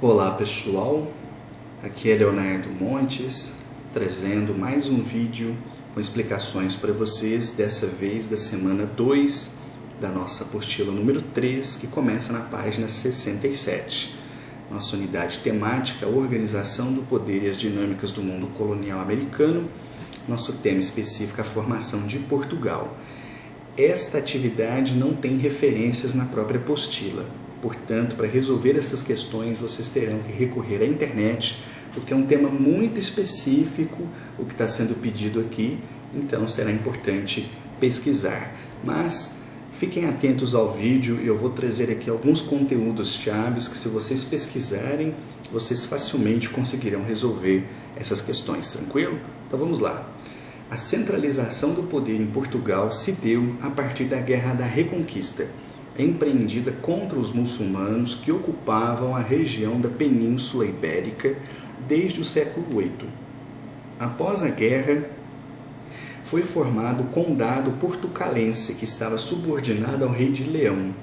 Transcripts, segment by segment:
Olá pessoal, aqui é Leonardo Montes, trazendo mais um vídeo com explicações para vocês, dessa vez da semana 2 da nossa apostila número 3, que começa na página 67. Nossa unidade temática, Organização do Poder e as Dinâmicas do Mundo Colonial Americano, nosso tema específico, a formação de Portugal. Esta atividade não tem referências na própria apostila. Portanto, para resolver essas questões, vocês terão que recorrer à internet, porque é um tema muito específico o que está sendo pedido aqui, então será importante pesquisar. Mas fiquem atentos ao vídeo e eu vou trazer aqui alguns conteúdos chaves que, se vocês pesquisarem, vocês facilmente conseguirão resolver essas questões, tranquilo? Então vamos lá. A centralização do poder em Portugal se deu a partir da Guerra da Reconquista, empreendida contra os muçulmanos que ocupavam a região da Península Ibérica desde o século VIII. Após a guerra, foi formado o Condado Portucalense, que estava subordinado ao rei de Leão.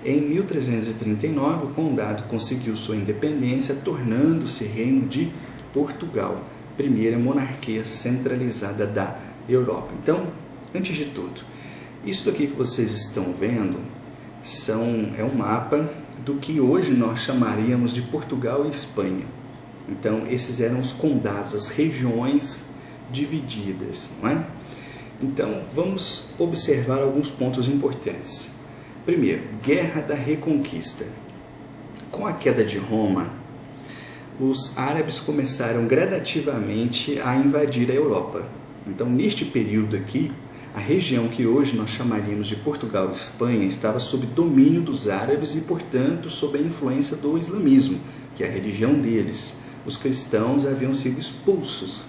Em 1339, o condado conseguiu sua independência, tornando-se Reino de Portugal, primeira monarquia centralizada da Europa. Então, antes de tudo, isso aqui que vocês estão vendo é um mapa do que hoje nós chamaríamos de Portugal e Espanha. Então, esses eram os condados, as regiões divididas, não é? Então, vamos observar alguns pontos importantes. Primeiro, Guerra da Reconquista. Com a queda de Roma, os árabes começaram gradativamente a invadir a Europa. Então, neste período aqui, a região que hoje nós chamaríamos de Portugal e Espanha estava sob domínio dos árabes e, portanto, sob a influência do islamismo, que é a religião deles. Os cristãos haviam sido expulsos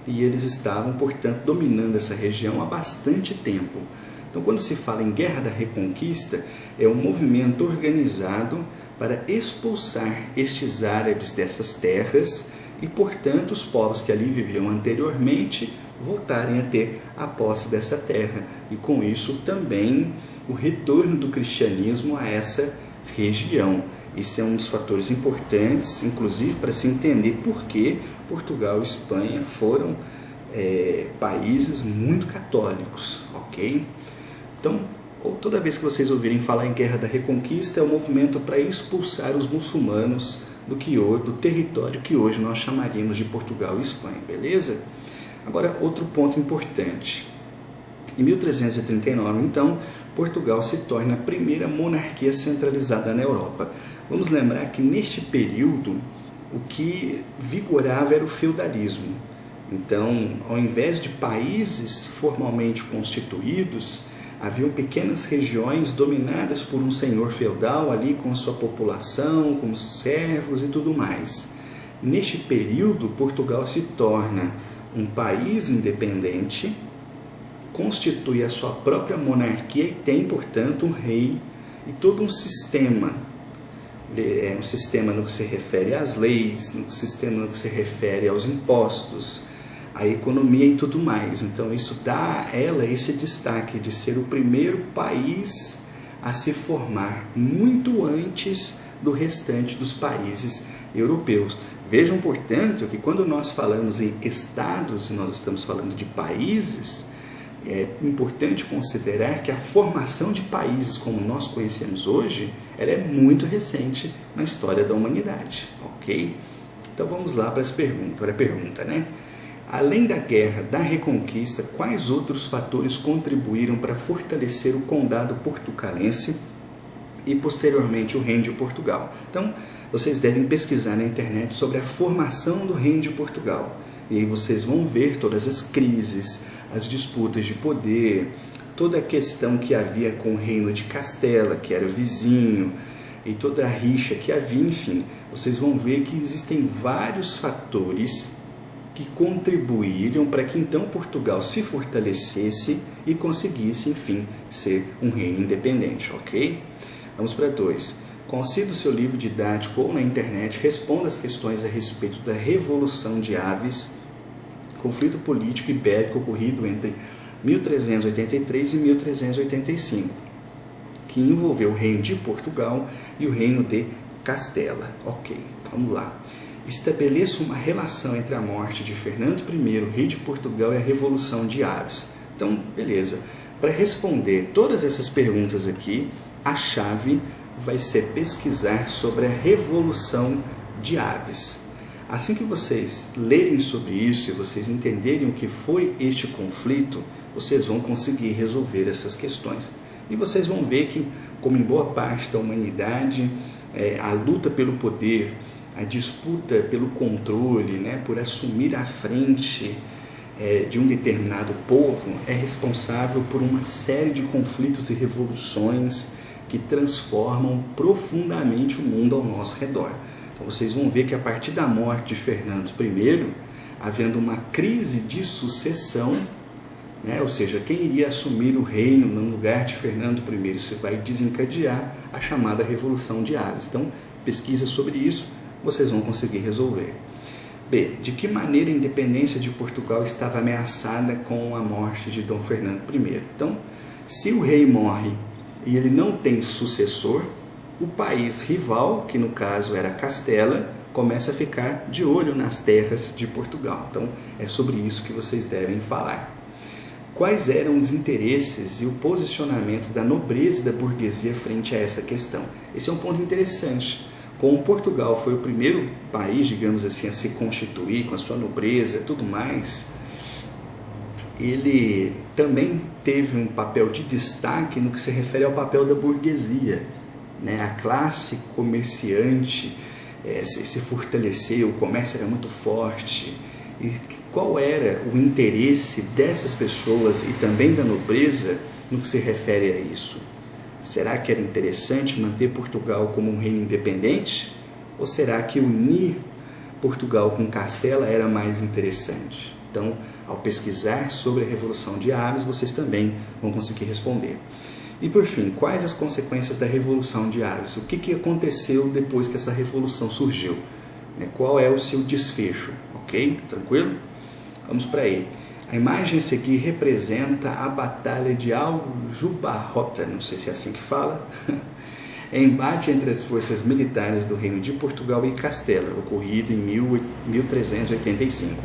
e eles estavam, portanto, dominando essa região há bastante tempo. Então, quando se fala em Guerra da Reconquista, é um movimento organizado para expulsar estes árabes dessas terras e, portanto, os povos que ali viviam anteriormente voltarem a ter a posse dessa terra, e com isso também o retorno do cristianismo a essa região. Esse é um dos fatores importantes, inclusive para se entender por que Portugal e Espanha foram países muito católicos, ok? Então, toda vez que vocês ouvirem falar em Guerra da Reconquista, é um movimento para expulsar os muçulmanos do território que hoje nós chamaríamos de Portugal e Espanha, beleza? Agora, outro ponto importante. Em 1339, então, Portugal se torna a primeira monarquia centralizada na Europa. Vamos lembrar que, neste período, o que vigorava era o feudalismo. Então, ao invés de países formalmente constituídos, haviam pequenas regiões dominadas por um senhor feudal, ali com sua população, com servos e tudo mais. Neste período, Portugal se torna um país independente, constitui a sua própria monarquia e tem, portanto, um rei e todo um sistema no que se refere às leis, um sistema no que se refere aos impostos, à economia e tudo mais. Então, isso dá a ela esse destaque de ser o primeiro país a se formar muito antes do restante dos países europeus. Vejam, portanto, que quando nós falamos em estados e nós estamos falando de países, é importante considerar que a formação de países como nós conhecemos hoje, ela é muito recente na história da humanidade, ok? Então vamos lá para a pergunta, né? Além da Guerra da Reconquista, quais outros fatores contribuíram para fortalecer o Condado Portucalense e posteriormente o Reino de Portugal? Então, vocês devem pesquisar na internet sobre a formação do Reino de Portugal. E aí vocês vão ver todas as crises, as disputas de poder, toda a questão que havia com o Reino de Castela, que era vizinho, e toda a rixa que havia, enfim. Vocês vão ver que existem vários fatores que contribuíram para que então Portugal se fortalecesse e conseguisse, enfim, ser um reino independente, ok? Vamos para 2. Consiga o seu livro didático ou na internet, responda as questões a respeito da Revolução de Aves, conflito político ibérico ocorrido entre 1383 e 1385, que envolveu o Reino de Portugal e o Reino de Castela. Ok, vamos lá. Estabeleça uma relação entre a morte de Fernando I, rei de Portugal, e a Revolução de Aves. Então, beleza. Para responder todas essas perguntas aqui, a chave vai ser pesquisar sobre a Revolução de Aves. Assim que vocês lerem sobre isso e vocês entenderem o que foi este conflito, vocês vão conseguir resolver essas questões. E vocês vão ver que, como em boa parte da humanidade, a luta pelo poder, a disputa pelo controle, por assumir a frente de um determinado povo, é responsável por uma série de conflitos e revoluções que transformam profundamente o mundo ao nosso redor. Então vocês vão ver que a partir da morte de Fernando I, havendo uma crise de sucessão, ou seja, quem iria assumir o reino no lugar de Fernando I, isso vai desencadear a chamada Revolução de Aves. Então, pesquisa sobre isso, vocês vão conseguir resolver. B. De que maneira a independência de Portugal estava ameaçada com a morte de Dom Fernando I? Então, se o rei morre e ele não tem sucessor, o país rival, que no caso era Castela, começa a ficar de olho nas terras de Portugal. Então, é sobre isso que vocês devem falar. Quais eram os interesses e o posicionamento da nobreza e da burguesia frente a essa questão? Esse é um ponto interessante. Como Portugal foi o primeiro país, digamos assim, a se constituir com a sua nobreza e tudo mais, ele também teve um papel de destaque no que se refere ao papel da burguesia. A classe comerciante se fortaleceu, o comércio era muito forte. E qual era o interesse dessas pessoas e também da nobreza no que se refere a isso? Será que era interessante manter Portugal como um reino independente? Ou será que unir Portugal com Castela era mais interessante? Então, ao pesquisar sobre a Revolução de Aves, vocês também vão conseguir responder. E por fim, quais as consequências da Revolução de Aves? O que aconteceu depois que essa revolução surgiu? Qual é o seu desfecho? Ok? Tranquilo? Vamos para aí. A imagem a seguir representa a Batalha de Aljubarrota, não sei se é assim que fala, embate entre as forças militares do Reino de Portugal e Castela, ocorrido em 1385.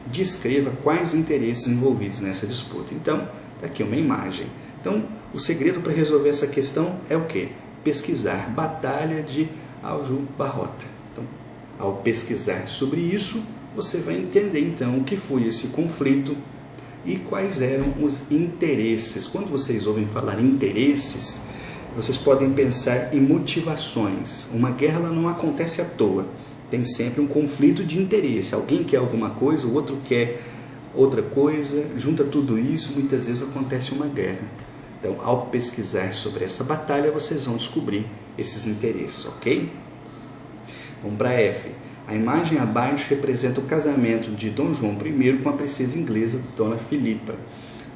Descreva quais interesses envolvidos nessa disputa. Então, está aqui uma imagem. Então, o segredo para resolver essa questão é o quê? Pesquisar Batalha de Aljubarrota. Então, ao pesquisar sobre isso, você vai entender então o que foi esse conflito e quais eram os interesses. Quando vocês ouvem falar em interesses, vocês podem pensar em motivações. Uma guerra ela não acontece à toa. Tem sempre um conflito de interesse. Alguém quer alguma coisa, o outro quer outra coisa, junta tudo isso, muitas vezes acontece uma guerra. Então, ao pesquisar sobre essa batalha, vocês vão descobrir esses interesses, ok? Vamos para F. A imagem abaixo representa o casamento de Dom João I com a princesa inglesa Dona Filipa.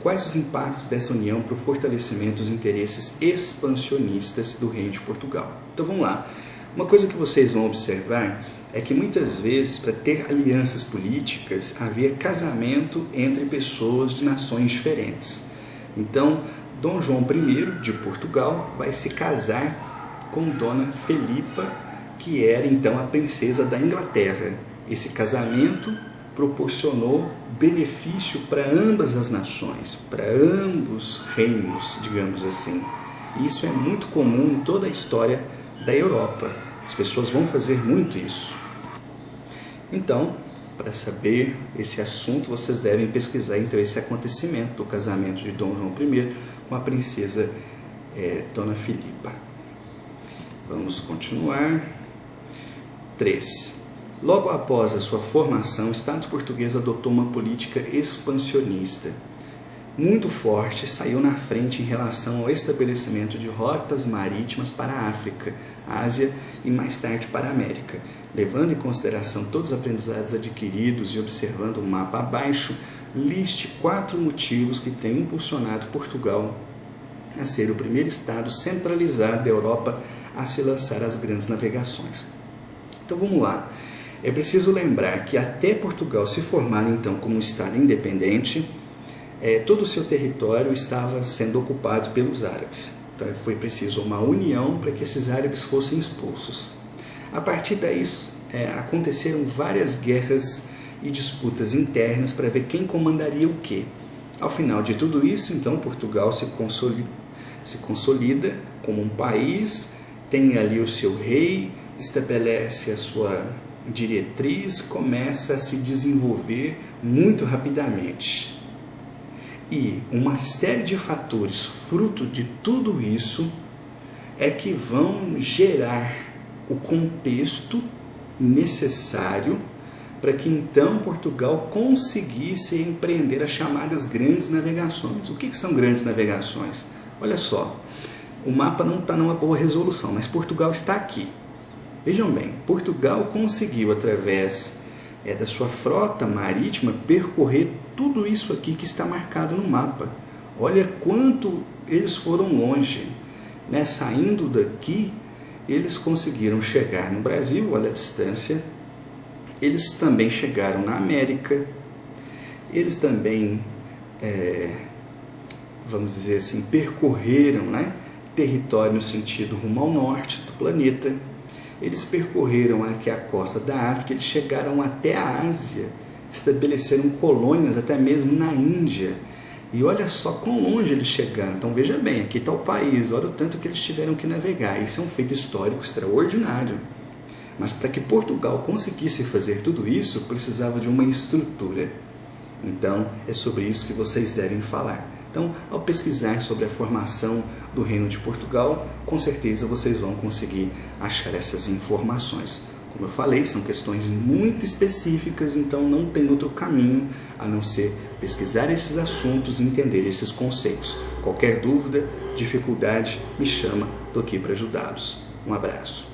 Quais os impactos dessa união para o fortalecimento dos interesses expansionistas do Reino de Portugal? Então vamos lá. Uma coisa que vocês vão observar é que muitas vezes, para ter alianças políticas, havia casamento entre pessoas de nações diferentes. Então, Dom João I de Portugal vai se casar com Dona Filipa, que era então a princesa da Inglaterra. Esse casamento proporcionou benefício para ambas as nações, para ambos reinos, digamos assim. E isso é muito comum em toda a história da Europa. As pessoas vão fazer muito isso. Então, para saber esse assunto, vocês devem pesquisar então esse acontecimento do casamento de Dom João I com a princesa Dona Filipa. Vamos continuar. 3. Logo após a sua formação, o Estado português adotou uma política expansionista muito forte e saiu na frente em relação ao estabelecimento de rotas marítimas para a África, Ásia e mais tarde para a América. Levando em consideração todos os aprendizados adquiridos e observando o mapa abaixo, liste 4 motivos que têm impulsionado Portugal a ser o primeiro Estado centralizado da Europa a se lançar às grandes navegações. Então vamos lá. É preciso lembrar que até Portugal se formar então como um Estado independente, todo o seu território estava sendo ocupado pelos árabes. Então foi preciso uma união para que esses árabes fossem expulsos. A partir daí aconteceram várias guerras e disputas internas para ver quem comandaria o quê. Ao final de tudo isso, então, Portugal se consolida como um país, tem ali o seu rei, estabelece a sua diretriz, começa a se desenvolver muito rapidamente. E uma série de fatores, fruto de tudo isso, é que vão gerar o contexto necessário para que então Portugal conseguisse empreender as chamadas grandes navegações. O que são grandes navegações? Olha só, o mapa não está numa boa resolução, mas Portugal está aqui. Vejam bem, Portugal conseguiu, através da sua frota marítima, percorrer tudo isso aqui que está marcado no mapa. Olha quanto eles foram longe. Saindo daqui, eles conseguiram chegar no Brasil, olha a distância. Eles também chegaram na América. Eles também, vamos dizer assim, percorreram território no sentido rumo ao norte do planeta. Eles percorreram aqui a costa da África, eles chegaram até a Ásia, estabeleceram colônias até mesmo na Índia. E olha só quão longe eles chegaram. Então veja bem, aqui está o país, olha o tanto que eles tiveram que navegar. Isso é um feito histórico extraordinário. Mas para que Portugal conseguisse fazer tudo isso, precisava de uma estrutura. Então é sobre isso que vocês devem falar. Então, ao pesquisar sobre a formação do Reino de Portugal, com certeza vocês vão conseguir achar essas informações. Como eu falei, são questões muito específicas, então não tem outro caminho a não ser pesquisar esses assuntos e entender esses conceitos. Qualquer dúvida, dificuldade, me chama, estou aqui para ajudá-los. Um abraço.